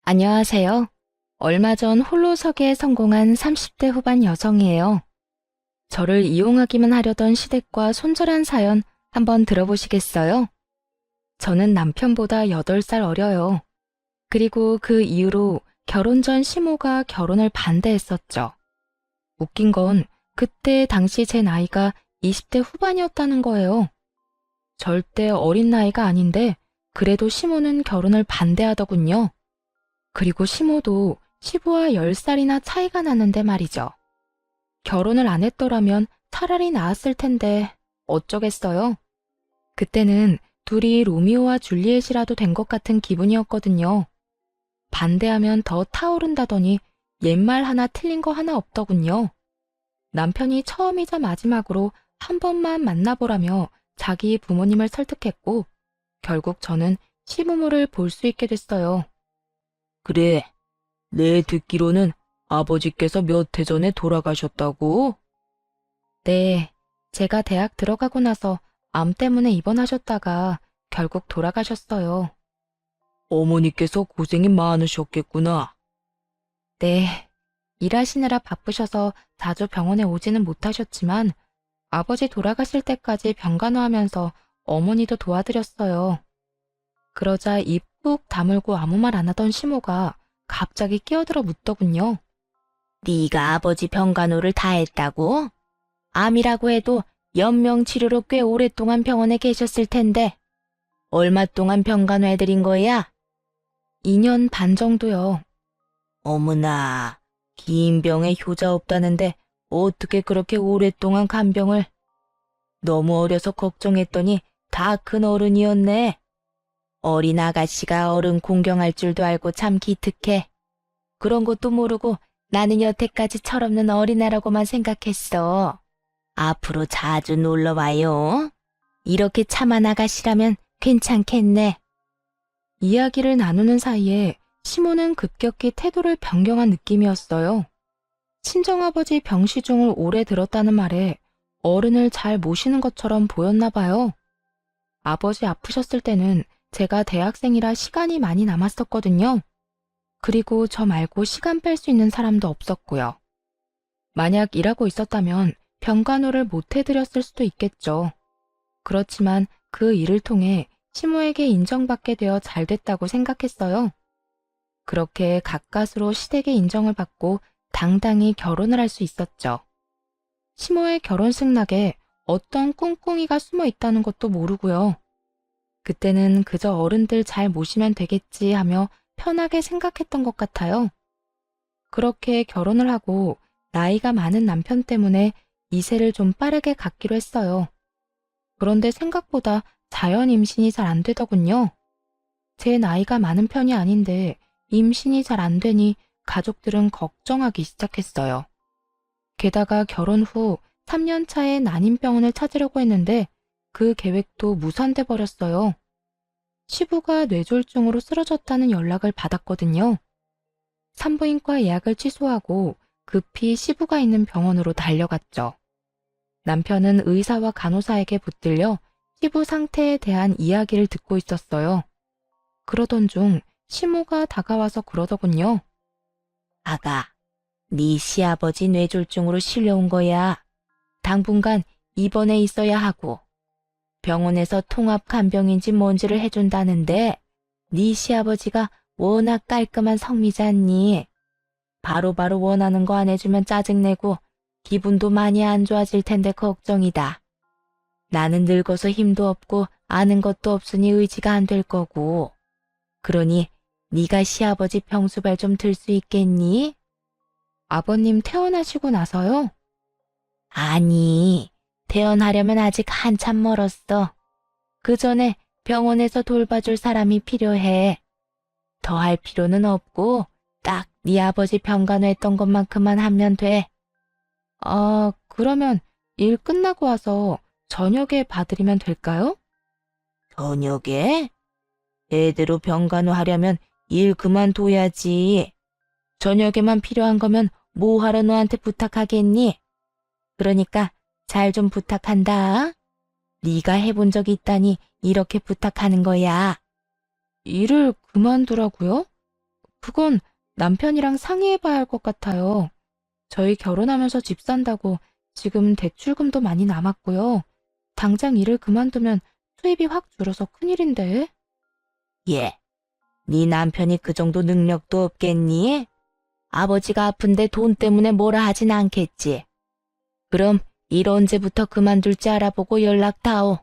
안녕하세요. 얼마 전 홀로서기에 성공한 30대 후반 여성이에요. 저를 이용하기만 하려던 시댁과 손절한 사연 한번 들어보시겠어요? 저는 남편보다 8살 어려요. 그리고 그 이후로 결혼 전 시모가 결혼을 반대했었죠. 웃긴 건 그때 당시 제 나이가 20대 후반이었다는 거예요. 절대 어린 나이가 아닌데 그래도 시모는 결혼을 반대하더군요. 그리고 시모도 시부와 10살이나 차이가 나는데 말이죠. 결혼을 안 했더라면 차라리 나았을 텐데 어쩌겠어요. 그때는 둘이 로미오와 줄리엣이라도 된 것 같은 기분이었거든요. 반대하면 더 타오른다더니 옛말 하나 틀린 거 하나 없더군요. 남편이 처음이자 마지막으로 한 번만 만나보라며 자기 부모님을 설득했고 결국 저는 시부모를 볼 수 있게 됐어요. 그래, 내 듣기로는 아버지께서 몇 해 전에 돌아가셨다고? 네, 제가 대학 들어가고 나서 암 때문에 입원하셨다가 결국 돌아가셨어요. 어머니께서 고생이 많으셨겠구나. 네, 일하시느라 바쁘셔서 자주 병원에 오지는 못하셨지만 아버지 돌아가실 때까지 병간호하면서 어머니도 도와드렸어요. 그러자 입 꾹 다물고 아무 말 안 하던 시모가 갑자기 끼어들어 묻더군요. 네가 아버지 병간호를 다 했다고? 암이라고 해도 연명치료로 꽤 오랫동안 병원에 계셨을 텐데 얼마 동안 병간호 해드린 거야? 2년 반 정도요. 어머나, 긴 병에 효자 없다는데 어떻게 그렇게 오랫동안 간병을? 너무 어려서 걱정했더니 다 큰 어른이었네. 어린 아가씨가 어른 공경할 줄도 알고 참 기특해. 그런 것도 모르고 나는 여태까지 철없는 어린애라고만 생각했어. 앞으로 자주 놀러와요. 이렇게 참한 아가씨라면 괜찮겠네. 이야기를 나누는 사이에 시모는 급격히 태도를 변경한 느낌이었어요. 친정아버지 병시중을 오래 들었다는 말에 어른을 잘 모시는 것처럼 보였나 봐요. 아버지 아프셨을 때는 제가 대학생이라 시간이 많이 남았었거든요. 그리고 저 말고 시간 뺄 수 있는 사람도 없었고요. 만약 일하고 있었다면 병간호를 못 해드렸을 수도 있겠죠. 그렇지만 그 일을 통해 시모에게 인정받게 되어 잘 됐다고 생각했어요. 그렇게 가까스로 시댁의 인정을 받고 당당히 결혼을 할 수 있었죠. 시모의 결혼식 낙에 어떤 꿍꿍이가 숨어 있다는 것도 모르고요. 그때는 그저 어른들 잘 모시면 되겠지 하며 편하게 생각했던 것 같아요. 그렇게 결혼을 하고 나이가 많은 남편 때문에 이세를 좀 빠르게 갖기로 했어요. 그런데 생각보다 자연 임신이 잘 안 되더군요. 제 나이가 많은 편이 아닌데 임신이 잘 안 되니 가족들은 걱정하기 시작했어요. 게다가 결혼 후 3년 차에 난임병원을 찾으려고 했는데 그 계획도 무산돼 버렸어요. 시부가 뇌졸중으로 쓰러졌다는 연락을 받았거든요. 산부인과 예약을 취소하고 급히 시부가 있는 병원으로 달려갔죠. 남편은 의사와 간호사에게 붙들려 시부 상태에 대한 이야기를 듣고 있었어요. 그러던 중 시모가 다가와서 그러더군요. 아가, 네 시아버지 뇌졸중으로 실려온 거야. 당분간 입원해 있어야 하고 병원에서 통합 간병인지 뭔지를 해준다는데 네 시아버지가 워낙 깔끔한 성미잖니. 바로바로 원하는 거 안 해주면 짜증내고 기분도 많이 안 좋아질 텐데 걱정이다. 나는 늙어서 힘도 없고 아는 것도 없으니 의지가 안 될 거고. 그러니 네가 시아버지 병수발 좀 들 수 있겠니? 아버님 태어나시고 나서요? 아니, 태어나려면 아직 한참 멀었어. 그 전에 병원에서 돌봐줄 사람이 필요해. 더 할 필요는 없고 딱 네 아버지 병간호했던 것만큼만 하면 돼. 아, 그러면 일 끝나고 와서 저녁에 봐드리면 될까요? 저녁에? 제대로 병간호하려면 일 그만둬야지. 저녁에만 필요한 거면 뭐하러 너한테 부탁하겠니? 그러니까 잘 좀 부탁한다. 네가 해본 적이 있다니 이렇게 부탁하는 거야. 일을 그만두라고요? 그건 남편이랑 상의해봐야 할 것 같아요. 저희 결혼하면서 집 산다고 지금 대출금도 많이 남았고요. 당장 일을 그만두면 수입이 확 줄어서 큰일인데. 예, 네 남편이 그 정도 능력도 없겠니? 아버지가 아픈데 돈 때문에 뭐라 하진 않겠지. 그럼 일 언제부터 그만둘지 알아보고 연락 다오.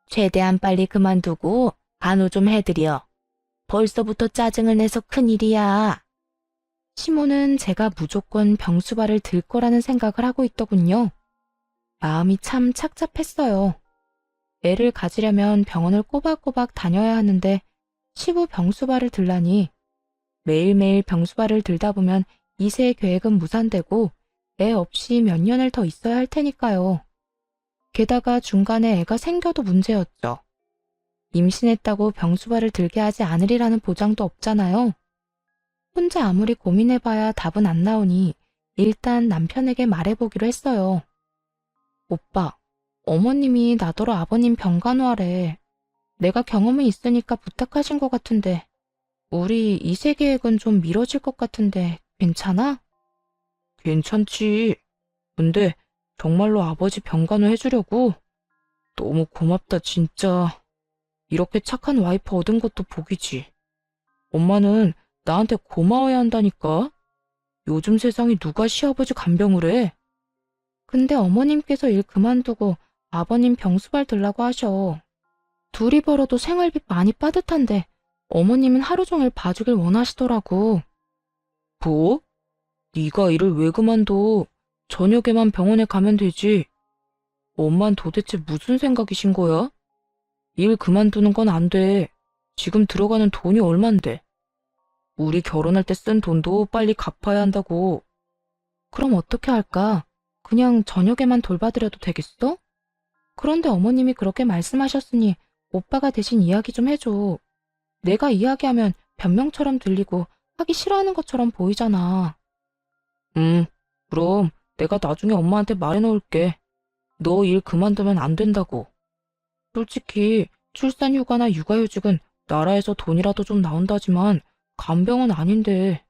최대한 빨리 그만두고 간호 좀 해드려. 벌써부터 짜증을 내서 큰일이야. 시모는 제가 무조건 병수발을 들 거라는 생각을 하고 있더군요. 마음이 참 착잡했어요. 애를 가지려면 병원을 꼬박꼬박 다녀야 하는데 시부 병수발을 들라니. 매일매일 병수발을 들다 보면 2세 계획은 무산되고 애 없이 몇 년을 더 있어야 할 테니까요. 게다가 중간에 애가 생겨도 문제였죠. 임신했다고 병수발을 들게 하지 않으리라는 보장도 없잖아요. 혼자 아무리 고민해봐야 답은 안 나오니 일단 남편에게 말해보기로 했어요. 오빠, 어머님이 나더러 아버님 병간호하래. 내가 경험이 있으니까 부탁하신 것 같은데 우리 2세 계획은 좀 미뤄질 것 같은데 괜찮아? 괜찮지. 근데 정말로 아버지 병간호 해주려고? 너무 고맙다 진짜. 이렇게 착한 와이프 얻은 것도 복이지. 엄마는 나한테 고마워야 한다니까. 요즘 세상에 누가 시아버지 간병을 해? 근데 어머님께서 일 그만두고 아버님 병수발 들라고 하셔. 둘이 벌어도 생활비 많이 빠듯한데 어머님은 하루 종일 봐주길 원하시더라고. 뭐? 네가 일을 왜 그만둬? 저녁에만 병원에 가면 되지. 엄만 도대체 무슨 생각이신 거야? 일 그만두는 건 안 돼. 지금 들어가는 돈이 얼만데. 우리 결혼할 때 쓴 돈도 빨리 갚아야 한다고. 그럼 어떻게 할까? 그냥 저녁에만 돌봐드려도 되겠어? 그런데 어머님이 그렇게 말씀하셨으니 오빠가 대신 이야기 좀 해줘. 내가 이야기하면 변명처럼 들리고 하기 싫어하는 것처럼 보이잖아. 그럼 내가 나중에 엄마한테 말해놓을게. 너 일 그만두면 안 된다고. 솔직히 출산휴가나 육아휴직은 나라에서 돈이라도 좀 나온다지만 간병은 아닌데.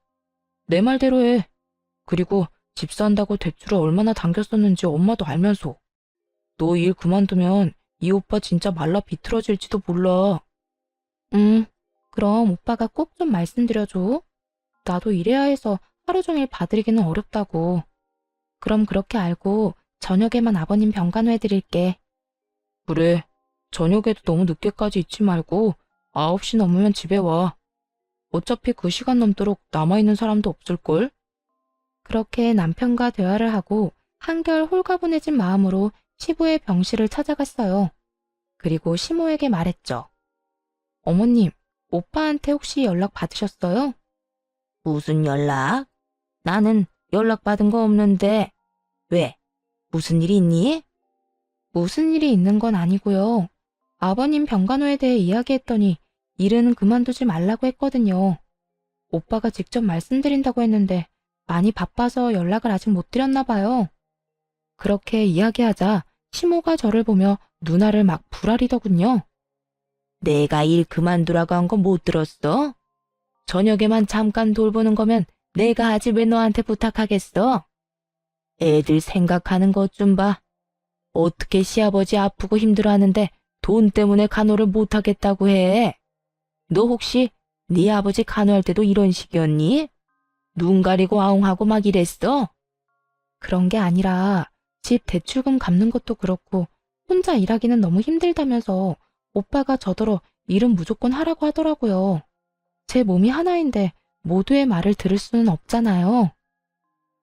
내 말대로 해. 그리고 집 산다고 대출을 얼마나 당겼었는지 엄마도 알면서. 너 일 그만두면 이 오빠 진짜 말라 비틀어질지도 몰라. 그럼 오빠가 꼭 좀 말씀드려줘. 나도 일해야 해서 하루 종일 봐드리기는 어렵다고. 그럼 그렇게 알고 저녁에만 아버님 병간호 해드릴게. 그래. 저녁에도 너무 늦게까지 있지 말고 9시 넘으면 집에 와. 어차피 그 시간 넘도록 남아있는 사람도 없을걸? 그렇게 남편과 대화를 하고 한결 홀가분해진 마음으로 시부의 병실을 찾아갔어요. 그리고 시모에게 말했죠. 어머님, 오빠한테 혹시 연락 받으셨어요? 무슨 연락? 나는 연락받은 거 없는데. 왜? 무슨 일 있니? 무슨 일이 있는 건 아니고요. 아버님 병간호에 대해 이야기했더니 일은 그만두지 말라고 했거든요. 오빠가 직접 말씀드린다고 했는데 많이 바빠서 연락을 아직 못 드렸나 봐요. 그렇게 이야기하자 시모가 저를 보며 누나를 막 부라리더군요. 내가 일 그만두라고 한 거 못 들었어? 저녁에만 잠깐 돌보는 거면 내가 하지 왜 너한테 부탁하겠어? 애들 생각하는 것 좀 봐. 어떻게 시아버지 아프고 힘들어하는데 돈 때문에 간호를 못하겠다고 해? 너 혹시 네 아버지 간호할 때도 이런 식이었니? 눈 가리고 아웅하고 막 이랬어? 그런 게 아니라 집 대출금 갚는 것도 그렇고 혼자 일하기는 너무 힘들다면서 오빠가 저더러 일은 무조건 하라고 하더라고요. 제 몸이 하나인데 모두의 말을 들을 수는 없잖아요.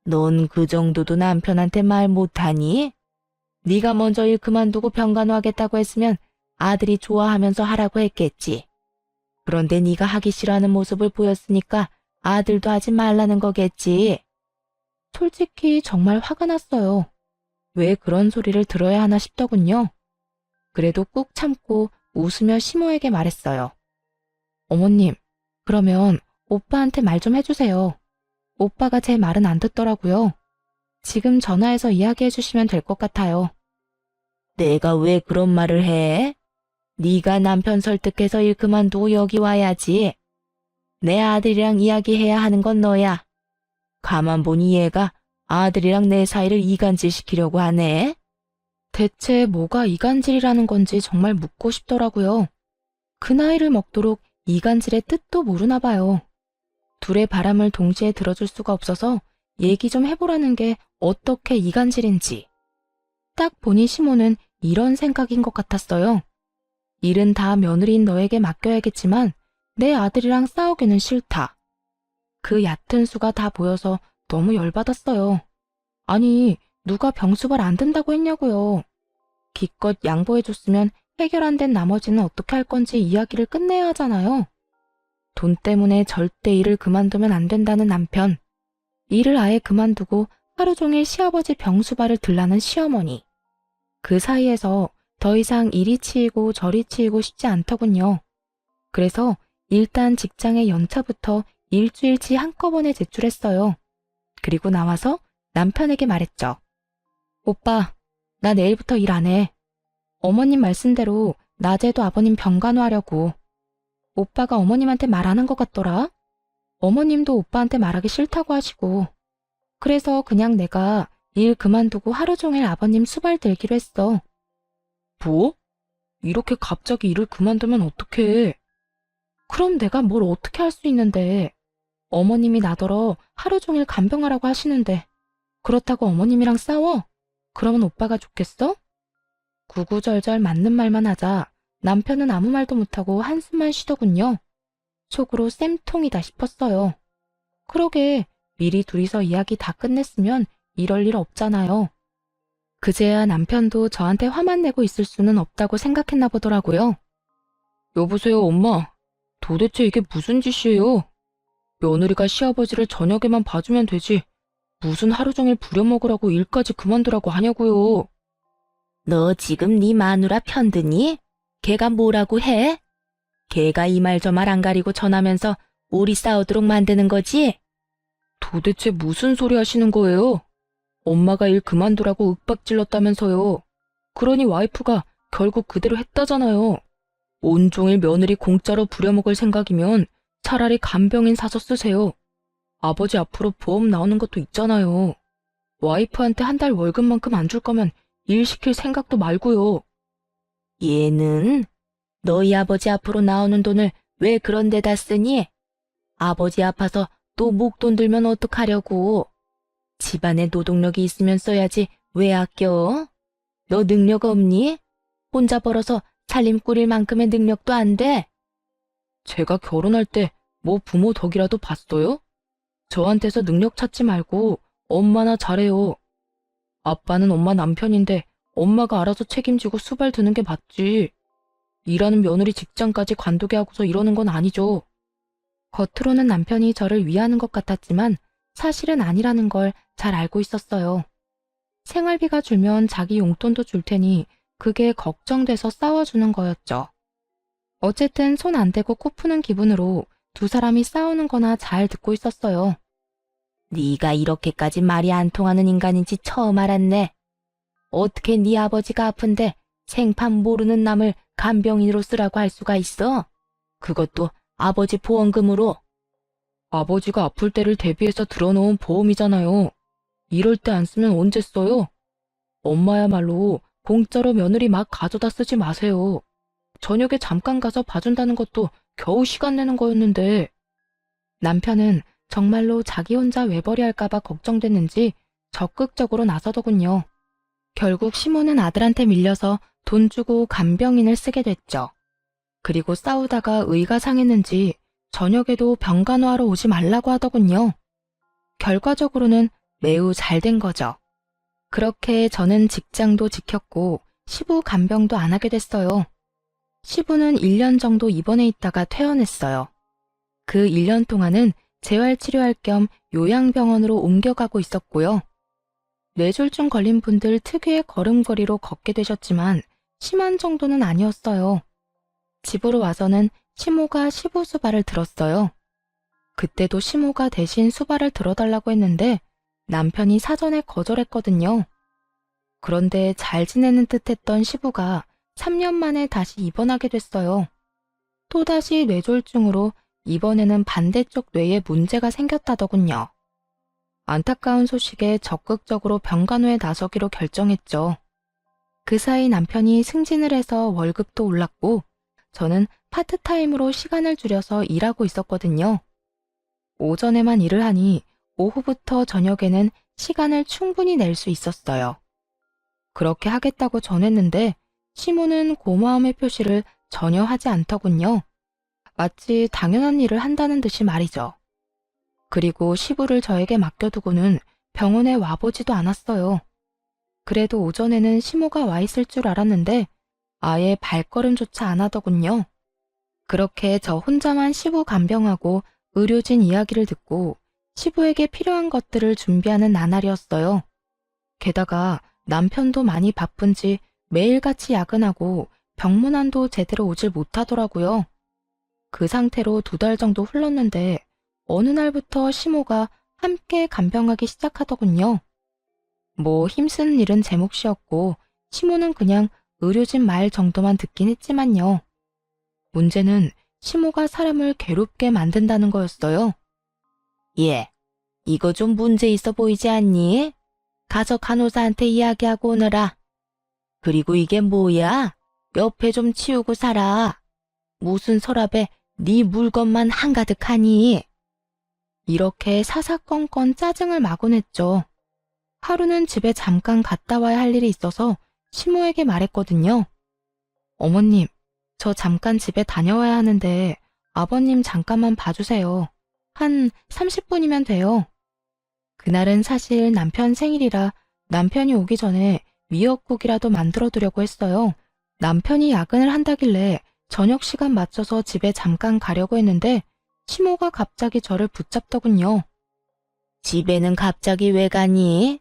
넌 그 정도도 남편한테 말 못하니? 네가 먼저 일 그만두고 병간호하겠다고 했으면 아들이 좋아하면서 하라고 했겠지. 그런데 네가 하기 싫어하는 모습을 보였으니까 아들도 하지 말라는 거겠지. 솔직히 정말 화가 났어요. 왜 그런 소리를 들어야 하나 싶더군요. 그래도 꾹 참고 웃으며 시모에게 말했어요. 어머님, 그러면 오빠한테 말 좀 해주세요. 오빠가 제 말은 안 듣더라고요. 지금 전화해서 이야기해 주시면 될 것 같아요. 내가 왜 그런 말을 해? 네가 남편 설득해서 일 그만두고 여기 와야지. 내 아들이랑 이야기해야 하는 건 너야. 가만 보니 얘가 아들이랑 내 사이를 이간질시키려고 하네. 대체 뭐가 이간질이라는 건지 정말 묻고 싶더라고요. 그 나이를 먹도록 이간질의 뜻도 모르나 봐요. 둘의 바람을 동시에 들어줄 수가 없어서 얘기 좀 해보라는 게 어떻게 이간질인지. 딱 보니 시모는 이런 생각인 것 같았어요. 일은 다 며느리인 너에게 맡겨야겠지만 내 아들이랑 싸우기는 싫다. 그 얕은 수가 다 보여서 너무 열받았어요. 아니, 누가 병수발 안 든다고 했냐고요. 기껏 양보해줬으면 해결 안 된 나머지는 어떻게 할 건지 이야기를 끝내야 하잖아요. 돈 때문에 절대 일을 그만두면 안 된다는 남편. 일을 아예 그만두고 하루 종일 시아버지 병수발을 들라는 시어머니. 그 사이에서 더 이상 이리 치이고 저리 치이고 싶지 않더군요. 그래서 일단 직장의 연차부터 일주일치 한꺼번에 제출했어요. 그리고 나와서 남편에게 말했죠. 오빠, 나 내일부터 일 안 해. 어머님 말씀대로 낮에도 아버님 병간호하려고. 오빠가 어머님한테 말 안 한 것 같더라. 어머님도 오빠한테 말하기 싫다고 하시고. 그래서 그냥 내가 일 그만두고 하루 종일 아버님 수발 들기로 했어. 뭐? 이렇게 갑자기 일을 그만두면 어떡해? 그럼 내가 뭘 어떻게 할 수 있는데. 어머님이 나더러 하루 종일 간병하라고 하시는데 그렇다고 어머님이랑 싸워? 그러면 오빠가 좋겠어? 구구절절 맞는 말만 하자 남편은 아무 말도 못하고 한숨만 쉬더군요. 속으로 쌤통이다 싶었어요. 그러게 미리 둘이서 이야기 다 끝냈으면 이럴 일 없잖아요. 그제야 남편도 저한테 화만 내고 있을 수는 없다고 생각했나 보더라고요. 여보세요, 엄마. 도대체 이게 무슨 짓이에요? 며느리가 시아버지를 저녁에만 봐주면 되지. 무슨 하루 종일 부려먹으라고 일까지 그만두라고 하냐고요. 너 지금 네 마누라 편드니? 걔가 뭐라고 해? 걔가 이 말 저 말 안 가리고 전하면서 우리 싸우도록 만드는 거지? 도대체 무슨 소리 하시는 거예요? 엄마가 일 그만두라고 윽박질렀다면서요. 그러니 와이프가 결국 그대로 했다잖아요. 온종일 며느리 공짜로 부려먹을 생각이면 차라리 간병인 사서 쓰세요. 아버지 앞으로 보험 나오는 것도 있잖아요. 와이프한테 한 달 월급만큼 안 줄 거면 일 시킬 생각도 말고요. 얘는 너희 아버지 앞으로 나오는 돈을 왜 그런 데다 쓰니? 아버지 아파서 또 목돈 들면 어떡하려고. 집안에 노동력이 있으면 써야지 왜 아껴? 너 능력 없니? 혼자 벌어서 살림 꾸릴 만큼의 능력도 안 돼? 제가 결혼할 때 뭐 부모 덕이라도 봤어요? 저한테서 능력 찾지 말고 엄마나 잘해요. 아빠는 엄마 남편인데 엄마가 알아서 책임지고 수발 드는 게 맞지. 일하는 며느리 직장까지 관두게 하고서 이러는 건 아니죠. 겉으로는 남편이 저를 위하는 것 같았지만 사실은 아니라는 걸 잘 알고 있었어요. 생활비가 줄면 자기 용돈도 줄 테니 그게 걱정돼서 싸워주는 거였죠. 어쨌든 손 안 대고 코 푸는 기분으로 두 사람이 싸우는 거나 잘 듣고 있었어요. 네가 이렇게까지 말이 안 통하는 인간인지 처음 알았네. 어떻게 네 아버지가 아픈데 생판 모르는 남을 간병인으로 쓰라고 할 수가 있어? 그것도 아버지 보험금으로. 아버지가 아플 때를 대비해서 들어놓은 보험이잖아요. 이럴 때 안 쓰면 언제 써요? 엄마야말로 공짜로 며느리 막 가져다 쓰지 마세요. 저녁에 잠깐 가서 봐준다는 것도 겨우 시간 내는 거였는데. 남편은 정말로 자기 혼자 외벌이 할까봐 걱정됐는지 적극적으로 나서더군요. 결국 시모는 아들한테 밀려서 돈 주고 간병인을 쓰게 됐죠. 그리고 싸우다가 의가 상했는지 저녁에도 병간호하러 오지 말라고 하더군요. 결과적으로는 매우 잘 된 거죠. 그렇게 저는 직장도 지켰고 시부 간병도 안 하게 됐어요. 시부는 1년 정도 입원해 있다가 퇴원했어요. 그 1년 동안은 재활치료할 겸 요양병원으로 옮겨가고 있었고요. 뇌졸중 걸린 분들 특유의 걸음걸이로 걷게 되셨지만 심한 정도는 아니었어요. 집으로 와서는 시모가 시부 수발을 들었어요. 그때도 시모가 대신 수발을 들어달라고 했는데 남편이 사전에 거절했거든요. 그런데 잘 지내는 듯 했던 시부가 3년 만에 다시 입원하게 됐어요. 또다시 뇌졸중으로 이번에는 반대쪽 뇌에 문제가 생겼다더군요. 안타까운 소식에 적극적으로 병간호에 나서기로 결정했죠. 그 사이 남편이 승진을 해서 월급도 올랐고 저는 파트타임으로 시간을 줄여서 일하고 있었거든요. 오전에만 일을 하니 오후부터 저녁에는 시간을 충분히 낼 수 있었어요. 그렇게 하겠다고 전했는데 시모는 고마움의 표시를 전혀 하지 않더군요. 마치 당연한 일을 한다는 듯이 말이죠. 그리고 시부를 저에게 맡겨두고는 병원에 와보지도 않았어요. 그래도 오전에는 시모가 와 있을 줄 알았는데 아예 발걸음조차 안 하더군요. 그렇게 저 혼자만 시부 간병하고 의료진 이야기를 듣고 시부에게 필요한 것들을 준비하는 나날이었어요. 게다가 남편도 많이 바쁜지 매일같이 야근하고 병문안도 제대로 오질 못하더라고요. 그 상태로 2달 정도 흘렀는데 어느 날부터 시모가 함께 간병하기 시작하더군요. 뭐 힘쓰는 일은 제 몫이었고 시모는 그냥 의료진 말 정도만 듣긴 했지만요. 문제는 시모가 사람을 괴롭게 만든다는 거였어요. 얘, 이거 좀 문제 있어 보이지 않니? 가서 간호사한테 이야기하고 오너라. 그리고 이게 뭐야? 옆에 좀 치우고 살아. 무슨 서랍에 네 물건만 한가득하니? 이렇게 사사건건 짜증을 마구 냈죠. 하루는 집에 잠깐 갔다 와야 할 일이 있어서 시모에게 말했거든요. 어머님, 저 잠깐 집에 다녀와야 하는데 아버님 잠깐만 봐주세요. 한 30분이면 돼요. 그날은 사실 남편 생일이라 남편이 오기 전에 미역국이라도 만들어 두려고 했어요. 남편이 야근을 한다길래 저녁 시간 맞춰서 집에 잠깐 가려고 했는데 시모가 갑자기 저를 붙잡더군요. 집에는 갑자기 왜 가니?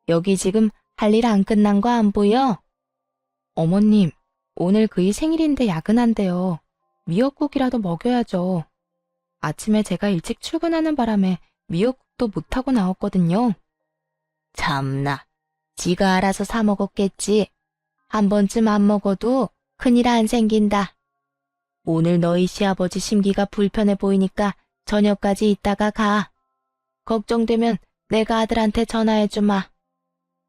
여기 지금 할 일 안 끝난 거 안 보여? 어머님, 오늘 그이 생일인데 야근한대요. 미역국이라도 먹여야죠. 아침에 제가 일찍 출근하는 바람에 미역국도 못하고 나왔거든요. 참나, 지가 알아서 사 먹었겠지. 한 번쯤 안 먹어도 큰일 안 생긴다. 오늘 너희 시아버지 심기가 불편해 보이니까 저녁까지 있다가 가. 걱정되면 내가 아들한테 전화해주마.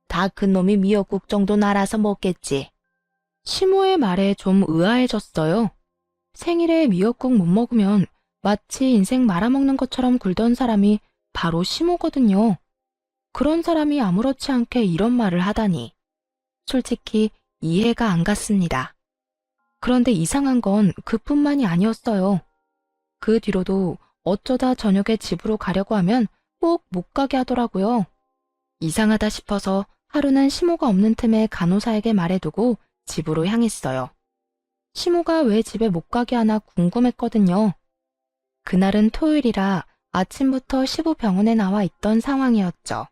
다 큰 놈이 미역국 정도는 알아서 먹겠지. 시모의 말에 좀 의아해졌어요. 생일에 미역국 못 먹으면 마치 인생 말아먹는 것처럼 굴던 사람이 바로 시모거든요. 그런 사람이 아무렇지 않게 이런 말을 하다니. 솔직히 이해가 안 갔습니다. 그런데 이상한 건 그뿐만이 아니었어요. 그 뒤로도 어쩌다 저녁에 집으로 가려고 하면 꼭 못 가게 하더라고요. 이상하다 싶어서 하루는 시모가 없는 틈에 간호사에게 말해두고 집으로 향했어요. 시모가 왜 집에 못 가게 하나 궁금했거든요. 그날은 토요일이라 아침부터 시부 병원에 나와 있던 상황이었죠.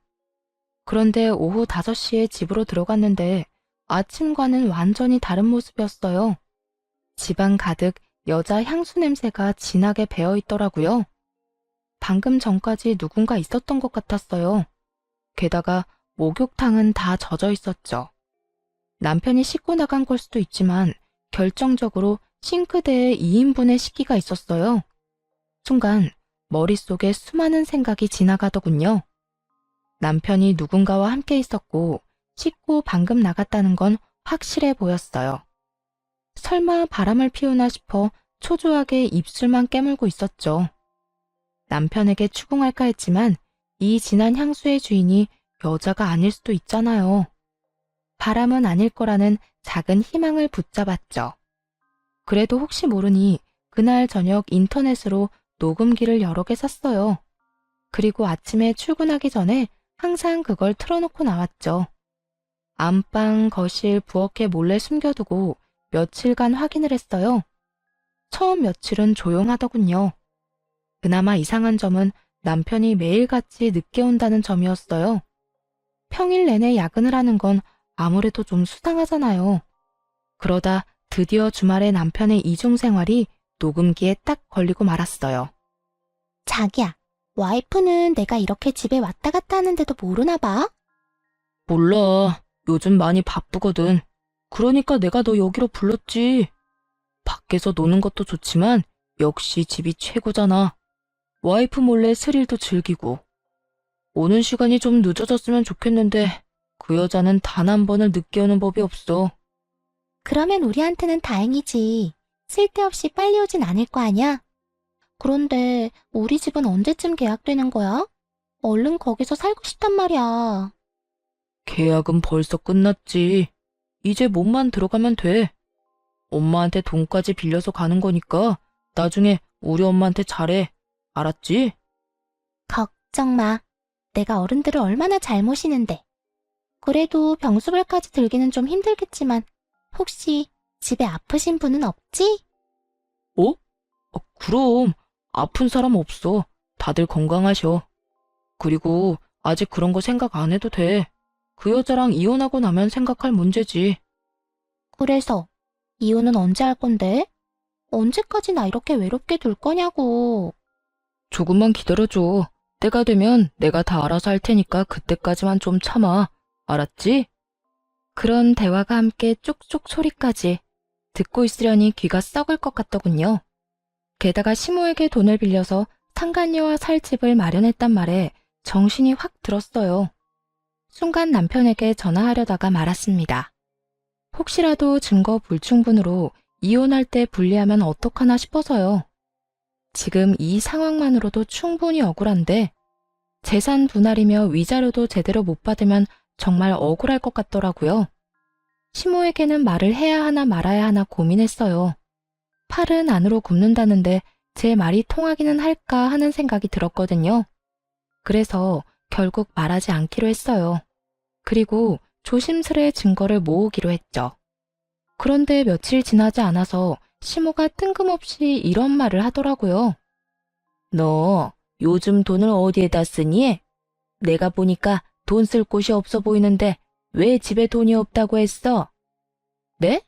그런데 오후 5시에 집으로 들어갔는데 아침과는 완전히 다른 모습이었어요. 집안 가득 여자 향수 냄새가 진하게 배어 있더라고요. 방금 전까지 누군가 있었던 것 같았어요. 게다가 목욕탕은 다 젖어 있었죠. 남편이 씻고 나간 걸 수도 있지만 결정적으로 싱크대에 2인분의 식기가 있었어요. 순간 머릿속에 수많은 생각이 지나가더군요. 남편이 누군가와 함께 있었고 씻고 방금 나갔다는 건 확실해 보였어요. 설마 바람을 피우나 싶어 초조하게 입술만 깨물고 있었죠. 남편에게 추궁할까 했지만 이 진한 향수의 주인이 여자가 아닐 수도 있잖아요. 바람은 아닐 거라는 작은 희망을 붙잡았죠. 그래도 혹시 모르니 그날 저녁 인터넷으로 녹음기를 여러 개 샀어요. 그리고 아침에 출근하기 전에 항상 그걸 틀어놓고 나왔죠. 안방, 거실, 부엌에 몰래 숨겨두고 며칠간 확인을 했어요. 처음 며칠은 조용하더군요. 그나마 이상한 점은 남편이 매일같이 늦게 온다는 점이었어요. 평일 내내 야근을 하는 건 아무래도 좀 수상하잖아요. 그러다 드디어 주말에 남편의 이중생활이 녹음기에 딱 걸리고 말았어요. 자기야, 와이프는 내가 이렇게 집에 왔다 갔다 하는데도 모르나 봐? 몰라. 요즘 많이 바쁘거든. 그러니까 내가 너 여기로 불렀지. 밖에서 노는 것도 좋지만 역시 집이 최고잖아. 와이프 몰래 스릴도 즐기고. 오는 시간이 좀 늦어졌으면 좋겠는데 그 여자는 단 한 번을 늦게 오는 법이 없어. 그러면 우리한테는 다행이지. 쓸데없이 빨리 오진 않을 거 아냐? 그런데 우리 집은 언제쯤 계약되는 거야? 얼른 거기서 살고 싶단 말이야. 계약은 벌써 끝났지. 이제 몸만 들어가면 돼. 엄마한테 돈까지 빌려서 가는 거니까 나중에 우리 엄마한테 잘해. 알았지? 걱정 마. 내가 어른들을 얼마나 잘 모시는데. 그래도 병수발까지 들기는 좀 힘들겠지만 혹시 집에 아프신 분은 없지? 어? 그럼 아픈 사람 없어. 다들 건강하셔. 그리고 아직 그런 거 생각 안 해도 돼. 그 여자랑 이혼하고 나면 생각할 문제지. 그래서 이혼은 언제 할 건데? 언제까지 나 이렇게 외롭게 둘 거냐고. 조금만 기다려줘. 때가 되면 내가 다 알아서 할 테니까 그때까지만 좀 참아. 알았지? 그런 대화가 함께 쪽쪽 소리까지 듣고 있으려니 귀가 썩을 것 같더군요. 게다가 시모에게 돈을 빌려서 상간녀와 살 집을 마련했단 말에 정신이 확 들었어요. 순간 남편에게 전화하려다가 말았습니다. 혹시라도 증거 불충분으로 이혼할 때 불리하면 어떡하나 싶어서요. 지금 이 상황만으로도 충분히 억울한데 재산 분할이며 위자료도 제대로 못 받으면 정말 억울할 것 같더라고요. 시모에게는 말을 해야 하나 말아야 하나 고민했어요. 팔은 안으로 굽는다는데 제 말이 통하기는 할까 하는 생각이 들었거든요. 그래서 결국 말하지 않기로 했어요. 그리고 조심스레 증거를 모으기로 했죠. 그런데 며칠 지나지 않아서 시모가 뜬금없이 이런 말을 하더라고요. 너 요즘 돈을 어디에다 쓰니? 내가 보니까 돈 쓸 곳이 없어 보이는데 왜 집에 돈이 없다고 했어? 네?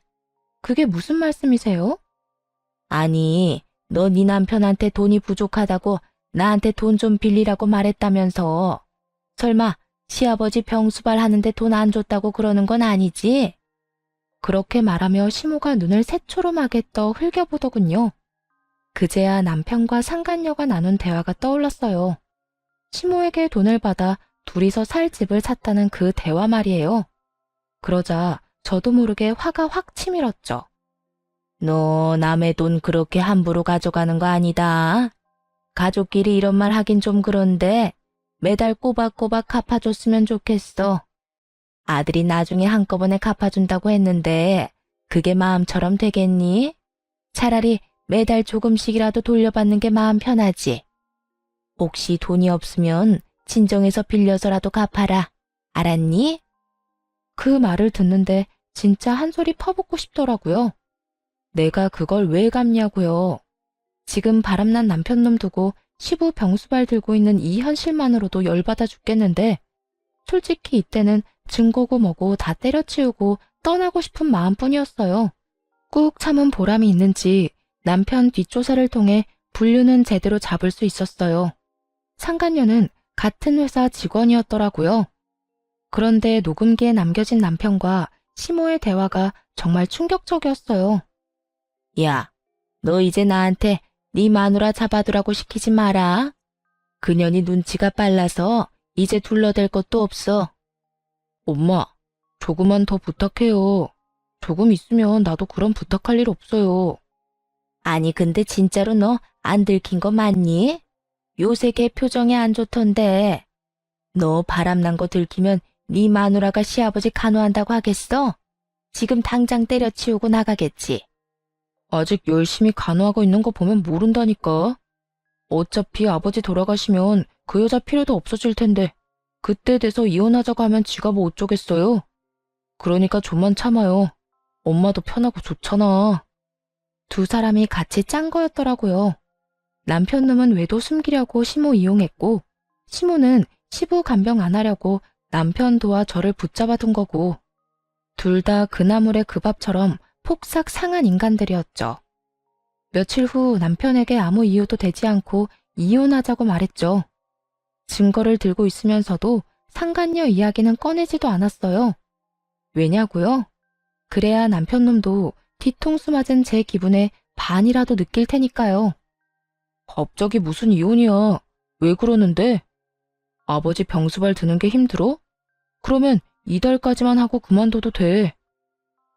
그게 무슨 말씀이세요? 아니, 너 네 남편한테 돈이 부족하다고 나한테 돈 좀 빌리라고 말했다면서. 설마 시아버지 병수발 하는데 돈 안 줬다고 그러는 건 아니지? 그렇게 말하며 시모가 눈을 새초롬하게 떠 흘겨보더군요. 그제야 남편과 상간녀가 나눈 대화가 떠올랐어요. 시모에게 돈을 받아 둘이서 살 집을 샀다는 그 대화 말이에요. 그러자 저도 모르게 화가 확 치밀었죠. 너 남의 돈 그렇게 함부로 가져가는 거 아니다. 가족끼리 이런 말 하긴 좀 그런데 매달 꼬박꼬박 갚아줬으면 좋겠어. 아들이 나중에 한꺼번에 갚아준다고 했는데 그게 마음처럼 되겠니? 차라리 매달 조금씩이라도 돌려받는 게 마음 편하지. 혹시 돈이 없으면 친정에서 빌려서라도 갚아라. 알았니? 그 말을 듣는데 진짜 한 소리 퍼붓고 싶더라고요. 내가 그걸 왜 갚냐고요. 지금 바람난 남편놈 두고 시부 병수발 들고 있는 이 현실만으로도 열받아 죽겠는데 솔직히 이때는 증거고 뭐고 다 때려치우고 떠나고 싶은 마음뿐이었어요. 꾹 참은 보람이 있는지 남편 뒷조사를 통해 분류는 제대로 잡을 수 있었어요. 상간녀는 같은 회사 직원이었더라고요. 그런데 녹음기에 남겨진 남편과 시모의 대화가 정말 충격적이었어요. 야, 너 이제 나한테 네 마누라 잡아두라고 시키지 마라. 그년이 눈치가 빨라서 이제 둘러댈 것도 없어. 엄마, 조금만 더 부탁해요. 조금 있으면 나도 그런 부탁할 일 없어요. 아니 근데 진짜로 너 안 들킨 거 맞니? 요새 걔 표정이 안 좋던데. 너 바람난 거 들키면 네 마누라가 시아버지 간호한다고 하겠어? 지금 당장 때려치우고 나가겠지. 아직 열심히 간호하고 있는 거 보면 모른다니까. 어차피 아버지 돌아가시면 그 여자 필요도 없어질 텐데 그때 돼서 이혼하자고 하면 지가 뭐 어쩌겠어요. 그러니까 좀만 참아요. 엄마도 편하고 좋잖아. 두 사람이 같이 짠 거였더라고요. 남편 놈은 외도 숨기려고 시모 이용했고 시모는 시부 간병 안 하려고 남편 도와 저를 붙잡아 둔 거고 둘 다 그 나물의 그 밥처럼 폭삭 상한 인간들이었죠. 며칠 후 남편에게 아무 이유도 되지 않고 이혼하자고 말했죠. 증거를 들고 있으면서도 상간녀 이야기는 꺼내지도 않았어요. 왜냐고요? 그래야 남편 놈도 뒤통수 맞은 제 기분에 반이라도 느낄 테니까요. 갑자기 무슨 이혼이야? 왜 그러는데? 아버지 병수발 드는 게 힘들어? 그러면 이달까지만 하고 그만둬도 돼.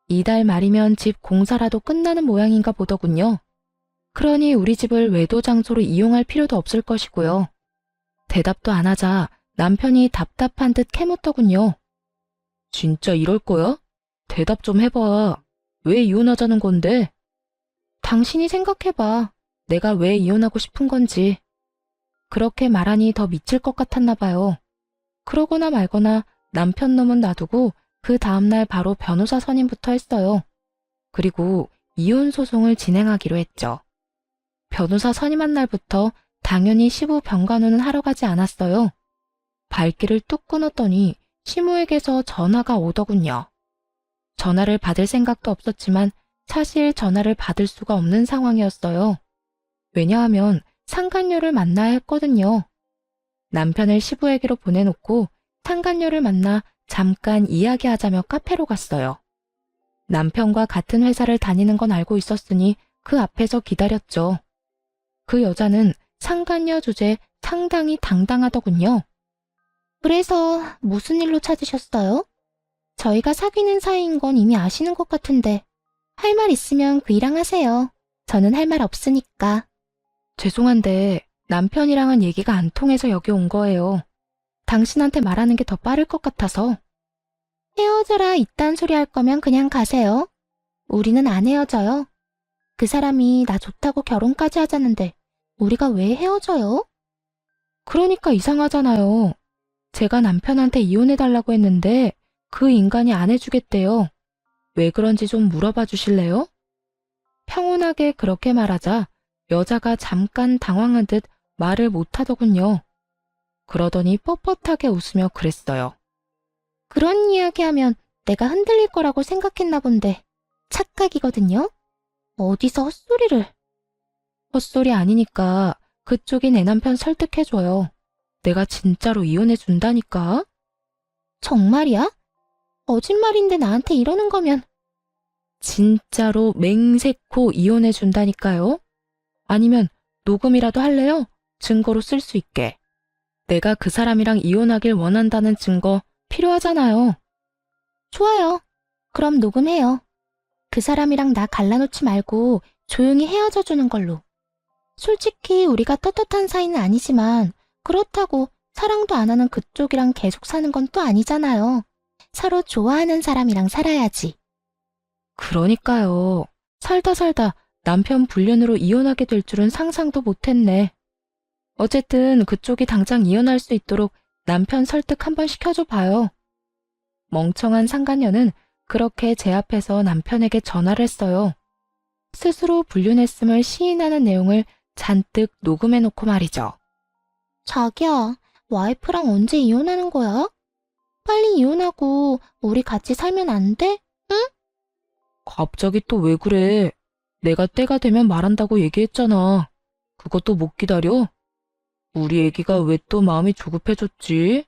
이달 말이면 집 공사라도 끝나는 모양인가 보더군요. 그러니 우리 집을 외도 장소로 이용할 필요도 없을 것이고요. 대답도 안 하자 남편이 답답한 듯 캐묻더군요. 진짜 이럴 거야? 대답 좀 해봐. 왜 이혼하자는 건데? 당신이 생각해봐. 내가 왜 이혼하고 싶은 건지. 그렇게 말하니 더 미칠 것 같았나 봐요. 그러거나 말거나 남편 놈은 놔두고 그 다음날 바로 변호사 선임부터 했어요. 그리고 이혼 소송을 진행하기로 했죠. 변호사 선임한 날부터 당연히 시부 병간호는 하러 가지 않았어요. 발길을 뚝 끊었더니 시모에게서 전화가 오더군요. 전화를 받을 생각도 없었지만 사실 전화를 받을 수가 없는 상황이었어요. 왜냐하면 상간녀를 만나야 했거든요. 남편을 시부에게로 보내놓고 상간녀를 만나 잠깐 이야기하자며 카페로 갔어요. 남편과 같은 회사를 다니는 건 알고 있었으니 그 앞에서 기다렸죠. 그 여자는 상간녀 주제에 상당히 당당하더군요. 그래서 무슨 일로 찾으셨어요? 저희가 사귀는 사이인 건 이미 아시는 것 같은데 할 말 있으면 그이랑 하세요. 저는 할 말 없으니까. 죄송한데 남편이랑은 얘기가 안 통해서 여기 온 거예요. 당신한테 말하는 게 더 빠를 것 같아서. 헤어져라 이딴 소리 할 거면 그냥 가세요. 우리는 안 헤어져요. 그 사람이 나 좋다고 결혼까지 하자는데 우리가 왜 헤어져요? 그러니까 이상하잖아요. 제가 남편한테 이혼해달라고 했는데 그 인간이 안 해주겠대요. 왜 그런지 좀 물어봐 주실래요? 평온하게 그렇게 말하자 여자가 잠깐 당황한 듯 말을 못하더군요. 그러더니 뻣뻣하게 웃으며 그랬어요. 그런 이야기하면 내가 흔들릴 거라고 생각했나 본데 착각이거든요. 어디서 헛소리를. 헛소리 아니니까 그쪽이 내 남편 설득해줘요. 내가 진짜로 이혼해준다니까? 정말이야? 거짓말인데 나한테 이러는 거면. 진짜로 맹세코 이혼해준다니까요? 아니면 녹음이라도 할래요? 증거로 쓸 수 있게. 내가 그 사람이랑 이혼하길 원한다는 증거 필요하잖아요. 좋아요. 그럼 녹음해요. 그 사람이랑 나 갈라놓지 말고 조용히 헤어져 주는 걸로. 솔직히 우리가 떳떳한 사이는 아니지만 그렇다고 사랑도 안 하는 그쪽이랑 계속 사는 건 또 아니잖아요. 서로 좋아하는 사람이랑 살아야지. 그러니까요. 살다 남편 불륜으로 이혼하게 될 줄은 상상도 못했네. 어쨌든 그쪽이 당장 이혼할 수 있도록 남편 설득 한번 시켜줘 봐요. 멍청한 상간녀는 그렇게 제 앞에서 남편에게 전화를 했어요. 스스로 불륜했음을 시인하는 내용을 잔뜩 녹음해놓고 말이죠. 자기야, 와이프랑 언제 이혼하는 거야? 빨리 이혼하고 우리 같이 살면 안 돼? 갑자기 또 왜 그래? 내가 때가 되면 말한다고 얘기했잖아. 그것도 못 기다려? 우리 애기가 왜 또 마음이 조급해졌지?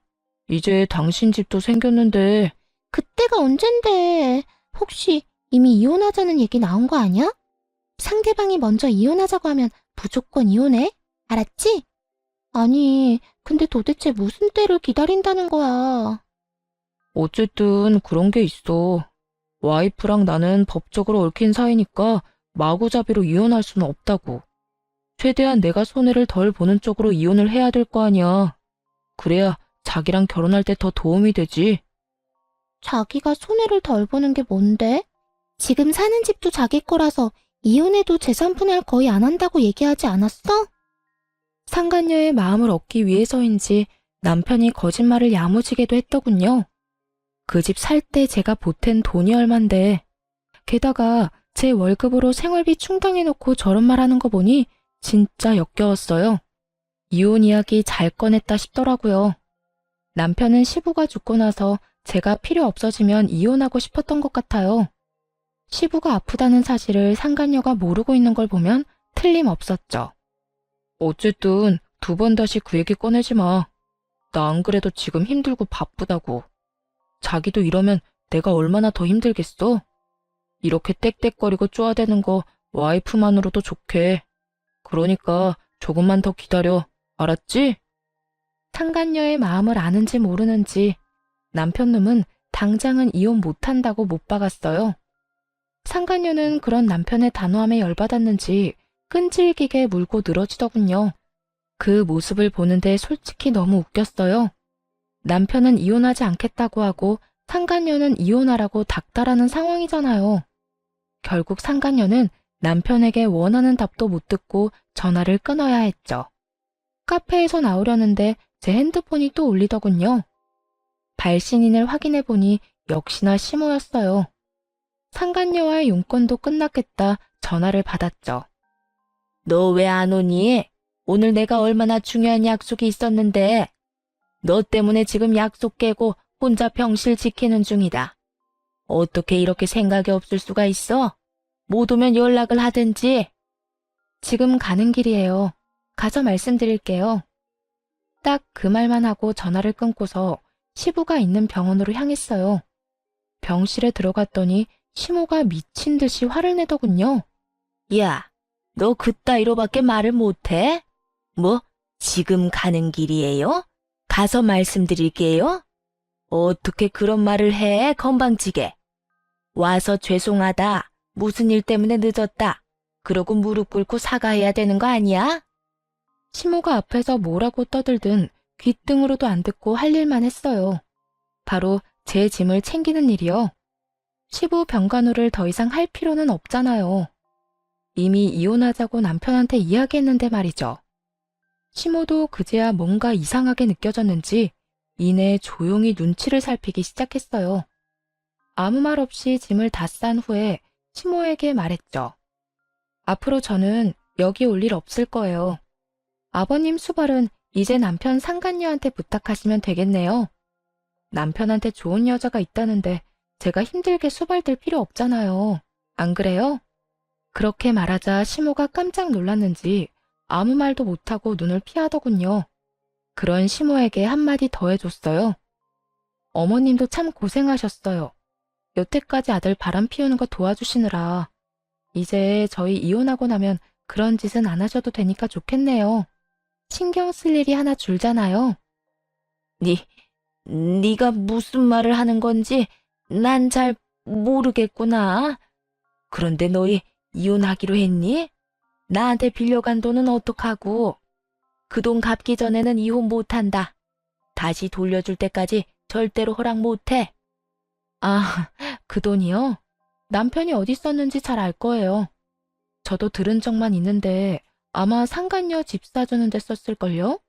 이제 당신 집도 생겼는데. 그때가 언젠데. 혹시 이미 이혼하자는 얘기 나온 거 아니야? 상대방이 먼저 이혼하자고 하면 무조건 이혼해? 알았지? 아니, 근데 도대체 무슨 때를 기다린다는 거야? 어쨌든 그런 게 있어. 와이프랑 나는 법적으로 얽힌 사이니까 마구잡이로 이혼할 수는 없다고. 최대한 내가 손해를 덜 보는 쪽으로 이혼을 해야 될 거 아니야. 그래야 자기랑 결혼할 때 더 도움이 되지. 자기가 손해를 덜 보는 게 뭔데? 지금 사는 집도 자기 거라서 이혼해도 재산 분할 거의 안 한다고 얘기하지 않았어? 상간녀의 마음을 얻기 위해서인지 남편이 거짓말을 야무지게도 했더군요. 그 집 살 때 제가 보탠 돈이 얼만데. 게다가 제 월급으로 생활비 충당해놓고 저런 말 하는 거 보니 진짜 역겨웠어요. 이혼 이야기 잘 꺼냈다 싶더라고요. 남편은 시부가 죽고 나서 제가 필요 없어지면 이혼하고 싶었던 것 같아요. 시부가 아프다는 사실을 상간녀가 모르고 있는 걸 보면 틀림없었죠. 어쨌든 2번 다시 그 얘기 꺼내지 마. 나 안 그래도 지금 힘들고 바쁘다고. 자기도 이러면 내가 얼마나 더 힘들겠어? 이렇게 떽떽거리고 쪼아대는 거 와이프만으로도 좋게. 그러니까 조금만 더 기다려. 알았지? 상간녀의 마음을 아는지 모르는지 남편놈은 당장은 이혼 못한다고 못 박았어요. 상간녀는 그런 남편의 단호함에 열받았는지 끈질기게 물고 늘어지더군요. 그 모습을 보는데 솔직히 너무 웃겼어요. 남편은 이혼하지 않겠다고 하고 상간녀는 이혼하라고 닥달하는 상황이잖아요. 결국 상간녀는 남편에게 원하는 답도 못 듣고 전화를 끊어야 했죠. 카페에서 나오려는데 제 핸드폰이 또 울리더군요. 발신인을 확인해 보니 역시나 시모였어요. 상간녀와의 용건도 끝났겠다 전화를 받았죠. 너 왜 안 오니? 오늘 내가 얼마나 중요한 약속이 있었는데. 너 때문에 지금 약속 깨고 혼자 병실 지키는 중이다. 어떻게 이렇게 생각이 없을 수가 있어? 못 오면 연락을 하든지. 지금 가는 길이에요. 가서 말씀드릴게요. 딱 그 말만 하고 전화를 끊고서 시부가 있는 병원으로 향했어요. 병실에 들어갔더니 시모가 미친 듯이 화를 내더군요. 야, 너 그따위로밖에 말을 못해? 뭐, 지금 가는 길이에요? 가서 말씀드릴게요? 어떻게 그런 말을 해, 건방지게. 와서 죄송하다. 무슨 일 때문에 늦었다. 그러고 무릎 꿇고 사과해야 되는 거 아니야? 시모가 앞에서 뭐라고 떠들든 귓등으로도 안 듣고 할 일만 했어요. 바로 제 짐을 챙기는 일이요. 시부 병간호를 더 이상 할 필요는 없잖아요. 이미 이혼하자고 남편한테 이야기했는데 말이죠. 시모도 그제야 뭔가 이상하게 느껴졌는지 이내 조용히 눈치를 살피기 시작했어요. 아무 말 없이 짐을 다 싼 후에 시모에게 말했죠. 앞으로 저는 여기 올 일 없을 거예요. 아버님 수발은 이제 남편 상간녀한테 부탁하시면 되겠네요. 남편한테 좋은 여자가 있다는데 제가 힘들게 수발될 필요 없잖아요. 안 그래요? 그렇게 말하자 시모가 깜짝 놀랐는지 아무 말도 못하고 눈을 피하더군요. 그런 시모에게 한마디 더 해줬어요. 어머님도 참 고생하셨어요. 여태까지 아들 바람 피우는 거 도와주시느라. 이제 저희 이혼하고 나면 그런 짓은 안 하셔도 되니까 좋겠네요. 신경 쓸 일이 하나 줄잖아요. 네가 무슨 말을 하는 건지 난 잘 모르겠구나. 그런데 너희 이혼하기로 했니? 나한테 빌려간 돈은 어떡하고? 그 돈 갚기 전에는 이혼 못한다. 다시 돌려줄 때까지 절대로 허락 못해. 아, 그 돈이요? 남편이 어디 썼는지 잘 알 거예요. 저도 들은 적만 있는데 아마 상간녀 집 사주는 데 썼을걸요?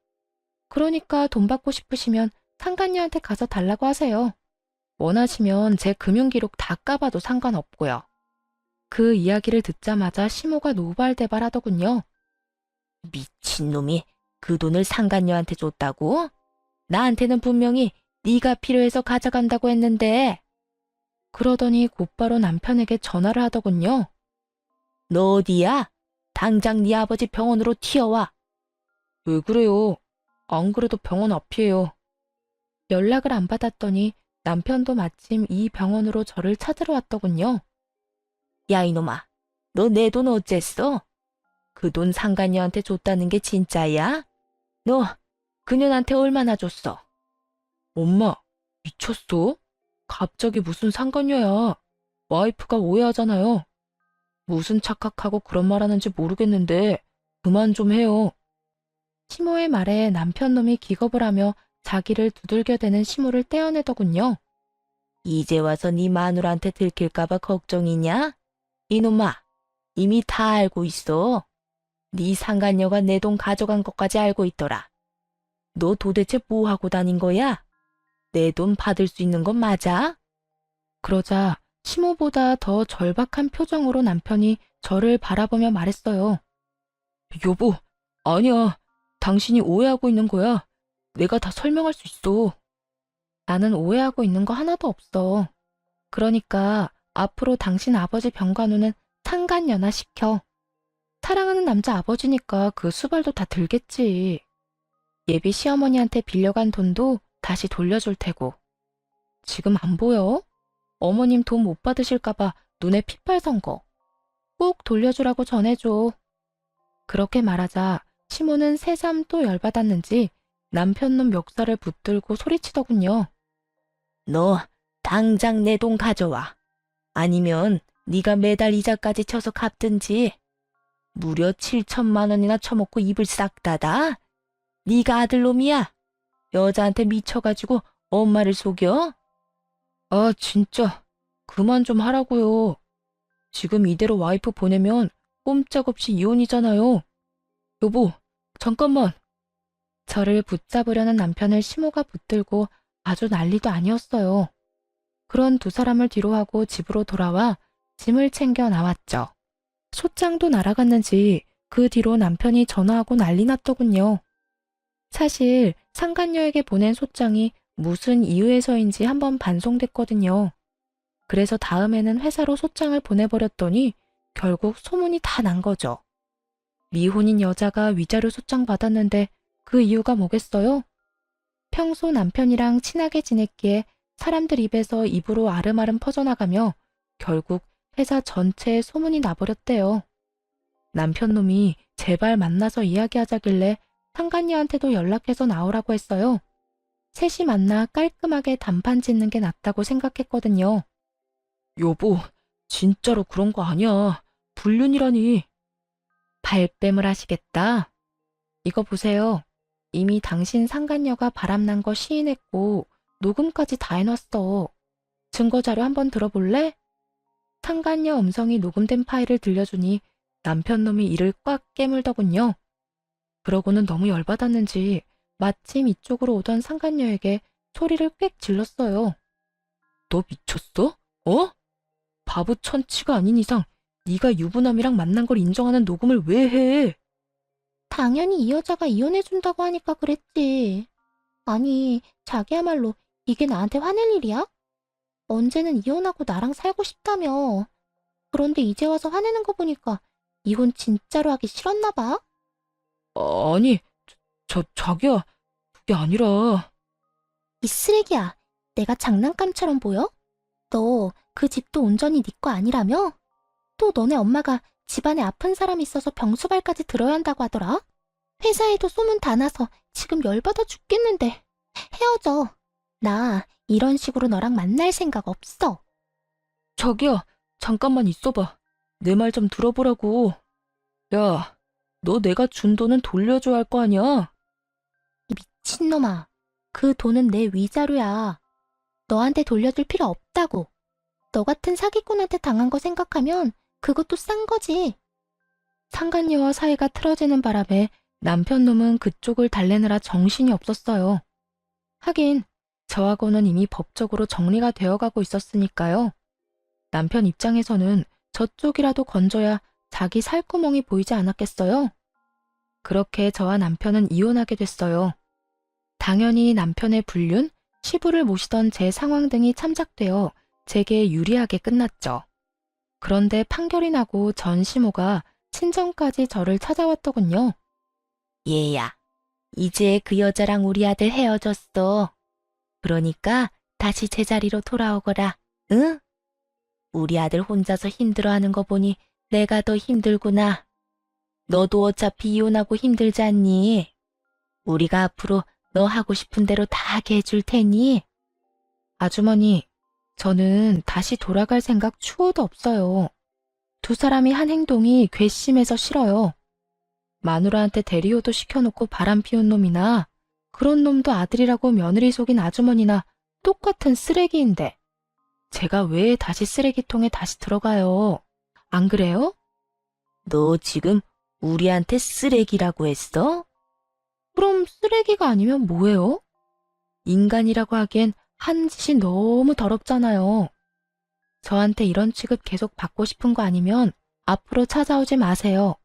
그러니까 돈 받고 싶으시면 상간녀한테 가서 달라고 하세요. 원하시면 제 금융기록 다 까봐도 상관없고요. 그 이야기를 듣자마자 시모가 노발대발하더군요. 미친놈이 그 돈을 상간녀한테 줬다고? 나한테는 분명히 네가 필요해서 가져간다고 했는데. 그러더니 곧바로 남편에게 전화를 하더군요. 너 어디야? 당장 네 아버지 병원으로 튀어와. 왜 그래요? 안 그래도 병원 앞이에요. 연락을 안 받았더니 남편도 마침 이 병원으로 저를 찾으러 왔더군요. 야 이놈아, 너 내 돈 어쨌어? 그 돈 상간녀한테 줬다는 게 진짜야? 너 그년한테 얼마나 줬어? 엄마, 미쳤어? 갑자기 무슨 상관녀야. 와이프가 오해하잖아요. 무슨 착각하고 그런 말 하는지 모르겠는데 그만 좀 해요. 시모의 말에 남편놈이 기겁을 하며 자기를 두들겨대는 시모를 떼어내더군요. 이제 와서 네 마누라한테 들킬까봐 걱정이냐? 이놈아, 이미 다 알고 있어. 네 상간녀가 내 돈 가져간 것까지 알고 있더라. 너 도대체 뭐 하고 다닌 거야? 내 돈 받을 수 있는 건 맞아? 그러자 시모보다 더 절박한 표정으로 남편이 저를 바라보며 말했어요. 여보, 아니야. 당신이 오해하고 있는 거야. 내가 다 설명할 수 있어. 나는 오해하고 있는 거 하나도 없어. 그러니까 앞으로 당신 아버지 병간호는 상간녀나 시켜. 사랑하는 남자 아버지니까 그 수발도 다 들겠지. 예비 시어머니한테 빌려간 돈도 다시 돌려줄 테고. 지금 안 보여? 어머님 돈 못 받으실까봐 눈에 핏발 선 거. 꼭 돌려주라고 전해줘. 그렇게 말하자 시모는 새삼 또 열받았는지 남편 놈 멱살을 붙들고 소리치더군요. 너 당장 내 돈 가져와. 아니면 네가 매달 이자까지 쳐서 갚든지. 무려 7천만 원이나 처먹고 입을 싹 닫아? 네가 아들놈이야? 여자한테 미쳐가지고 엄마를 속여? 아, 진짜 그만 좀 하라고요. 지금 이대로 와이프 보내면 꼼짝없이 이혼이잖아요. 여보, 잠깐만. 저를 붙잡으려는 남편을 시모가 붙들고 아주 난리도 아니었어요. 그런 두 사람을 뒤로하고 집으로 돌아와 짐을 챙겨 나왔죠. 소장도 날아갔는지 그 뒤로 남편이 전화하고 난리 났더군요. 사실 상간녀에게 보낸 소장이 무슨 이유에서인지 한번 반송됐거든요. 그래서 다음에는 회사로 소장을 보내버렸더니 결국 소문이 다 난 거죠. 미혼인 여자가 위자료 소장 받았는데 그 이유가 뭐겠어요? 평소 남편이랑 친하게 지냈기에 사람들 입에서 입으로 아름아름 퍼져나가며 결국 회사 전체에 소문이 나버렸대요. 남편 놈이 제발 만나서 이야기하자길래 상간녀한테도 연락해서 나오라고 했어요. 셋이 만나 깔끔하게 단판 짓는 게 낫다고 생각했거든요. 여보, 진짜로 그런 거 아니야. 불륜이라니. 발뺌을 하시겠다. 이거 보세요. 이미 당신 상간녀가 바람난 거 시인했고 녹음까지 다 해놨어. 증거자료 한번 들어볼래? 상간녀 음성이 녹음된 파일을 들려주니 남편 놈이 이를 꽉 깨물더군요. 그러고는 너무 열받았는지 마침 이쪽으로 오던 상간녀에게 소리를 꽥 질렀어요. 너 미쳤어? 어? 바보 천치가 아닌 이상 네가 유부남이랑 만난 걸 인정하는 녹음을 왜 해? 당연히 이 여자가 이혼해준다고 하니까 그랬지. 아니, 자기야말로 이게 나한테 화낼 일이야? 언제는 이혼하고 나랑 살고 싶다며. 그런데 이제 와서 화내는 거 보니까 이혼 진짜로 하기 싫었나 봐. 아니, 자기야, 그게 아니라. 이 쓰레기야, 내가 장난감처럼 보여? 너 그 집도 온전히 네 거 아니라며? 또 너네 엄마가 집안에 아픈 사람 있어서 병수발까지 들어야 한다고 하더라? 회사에도 소문 다 나서 지금 열받아 죽겠는데. 헤어져. 나 이런 식으로 너랑 만날 생각 없어. 자기야, 잠깐만 있어봐. 내 말 좀 들어보라고. 야, 너 내가 준 돈은 돌려줘야 할 거 아니야? 미친놈아. 그 돈은 내 위자료야. 너한테 돌려줄 필요 없다고. 너 같은 사기꾼한테 당한 거 생각하면 그것도 싼 거지. 상간녀와 사이가 틀어지는 바람에 남편 놈은 그쪽을 달래느라 정신이 없었어요. 하긴 저하고는 이미 법적으로 정리가 되어가고 있었으니까요. 남편 입장에서는 저쪽이라도 건져야 자기 살구멍이 보이지 않았겠어요? 그렇게 저와 남편은 이혼하게 됐어요. 당연히 남편의 불륜, 시부를 모시던 제 상황 등이 참작되어 제게 유리하게 끝났죠. 그런데 판결이 나고 전 시모가 친정까지 저를 찾아왔더군요. 얘야, 이제 그 여자랑 우리 아들 헤어졌어. 그러니까 다시 제자리로 돌아오거라, 응? 우리 아들 혼자서 힘들어하는 거 보니 내가 더 힘들구나. 너도 어차피 이혼하고 힘들지 않니? 우리가 앞으로 너 하고 싶은 대로 다 하게 해줄 테니. 아주머니, 저는 다시 돌아갈 생각 추호도 없어요. 두 사람이 한 행동이 괘씸해서 싫어요. 마누라한테 대리호도 시켜놓고 바람 피운 놈이나 그런 놈도 아들이라고 며느리 속인 아주머니나 똑같은 쓰레기인데 제가 왜 다시 쓰레기통에 다시 들어가요? 안 그래요? 너 지금 우리한테 쓰레기라고 했어? 그럼 쓰레기가 아니면 뭐예요? 인간이라고 하기엔 한 짓이 너무 더럽잖아요. 저한테 이런 취급 계속 받고 싶은 거 아니면 앞으로 찾아오지 마세요.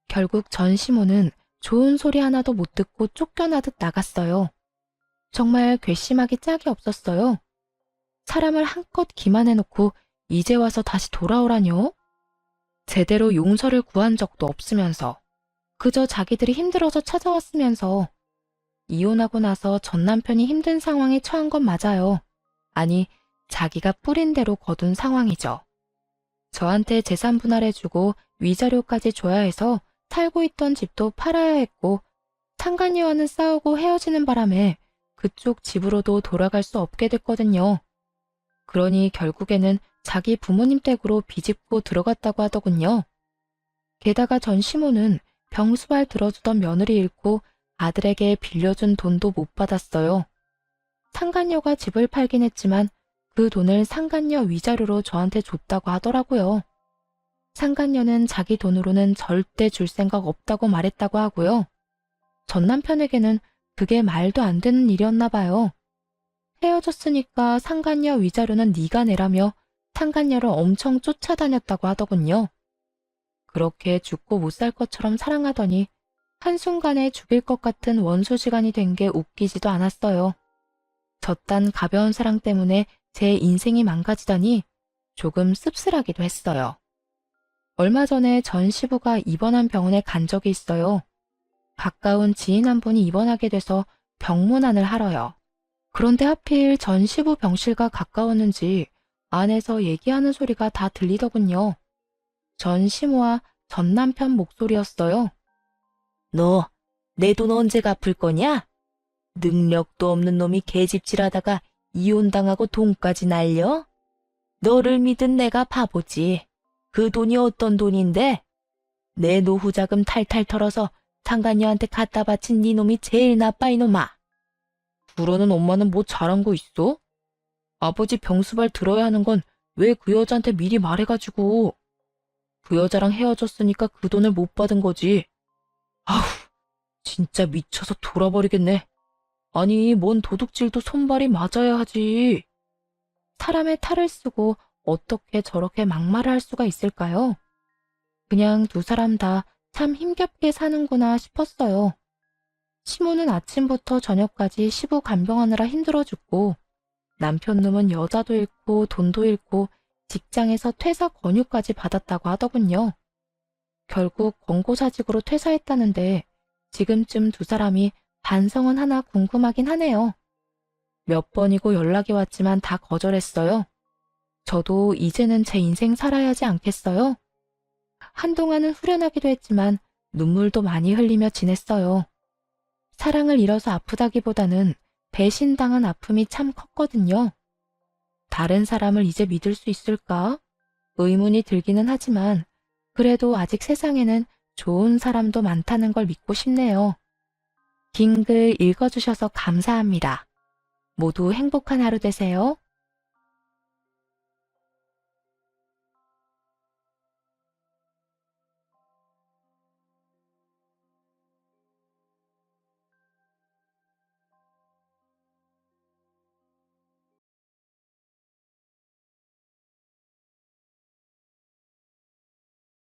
결국 전 시모는 좋은 소리 하나도 못 듣고 쫓겨나듯 나갔어요. 정말 괘씸하기 짝이 없었어요. 사람을 한껏 기만해놓고 이제 와서 다시 돌아오라뇨? 제대로 용서를 구한 적도 없으면서 그저 자기들이 힘들어서 찾아왔으면서 이혼하고 나서 전 남편이 힘든 상황에 처한 건 맞아요. 아니, 자기가 뿌린 대로 거둔 상황이죠. 저한테 재산 분할해주고 위자료까지 줘야 해서 살고 있던 집도 팔아야 했고 상간녀와는 싸우고 헤어지는 바람에 그쪽 집으로도 돌아갈 수 없게 됐거든요. 그러니 결국에는 자기 부모님 댁으로 비집고 들어갔다고 하더군요. 게다가 전 시모는 병수발 들어주던 며느리 잃고 아들에게 빌려준 돈도 못 받았어요. 상간녀가 집을 팔긴 했지만 그 돈을 상간녀 위자료로 저한테 줬다고 하더라고요. 상간녀는 자기 돈으로는 절대 줄 생각 없다고 말했다고 하고요. 전 남편에게는 그게 말도 안 되는 일이었나 봐요. 헤어졌으니까 상간녀 위자료는 네가 내라며 상간녀를 엄청 쫓아다녔다고 하더군요. 그렇게 죽고 못 살 것처럼 사랑하더니 한순간에 죽일 것 같은 원수지간이 된 게 웃기지도 않았어요. 저딴 가벼운 사랑 때문에 제 인생이 망가지다니 조금 씁쓸하기도 했어요. 얼마 전에 전 시부가 입원한 병원에 간 적이 있어요. 가까운 지인 한 분이 입원하게 돼서 병문안을 하러요. 그런데 하필 전 시부 병실과 가까웠는지 안에서 얘기하는 소리가 다 들리더군요. 전 시모와 전 남편 목소리였어요. 너 내 돈 언제 갚을 거냐? 능력도 없는 놈이 개집질하다가 이혼당하고 돈까지 날려? 너를 믿은 내가 바보지. 그 돈이 어떤 돈인데? 내 노후자금 탈탈 털어서 상간녀한테 갖다 바친 네 놈이 제일 나빠 이놈아. 그러는 엄마는 뭐 잘한 거 있어? 아버지 병수발 들어야 하는 건 왜 그 여자한테 미리 말해가지고. 그 여자랑 헤어졌으니까 그 돈을 못 받은 거지. 아우, 진짜 미쳐서 돌아버리겠네. 아니, 뭔 도둑질도 손발이 맞아야 하지. 사람의 탈을 쓰고 어떻게 저렇게 막말을 할 수가 있을까요? 그냥 두 사람 다 참 힘겹게 사는구나 싶었어요. 시모는 아침부터 저녁까지 시부 간병하느라 힘들어 죽고 남편 놈은 여자도 잃고 돈도 잃고 직장에서 퇴사 권유까지 받았다고 하더군요. 결국 권고사직으로 퇴사했다는데 지금쯤 두 사람이 반성은 하나 궁금하긴 하네요. 몇 번이고 연락이 왔지만 다 거절했어요. 저도 이제는 제 인생 살아야 하지 않겠어요? 한동안은 후련하기도 했지만 눈물도 많이 흘리며 지냈어요. 사랑을 잃어서 아프다기보다는 배신당한 아픔이 참 컸거든요. 다른 사람을 이제 믿을 수 있을까? 의문이 들기는 하지만 그래도 아직 세상에는 좋은 사람도 많다는 걸 믿고 싶네요. 긴 글 읽어주셔서 감사합니다. 모두 행복한 하루 되세요.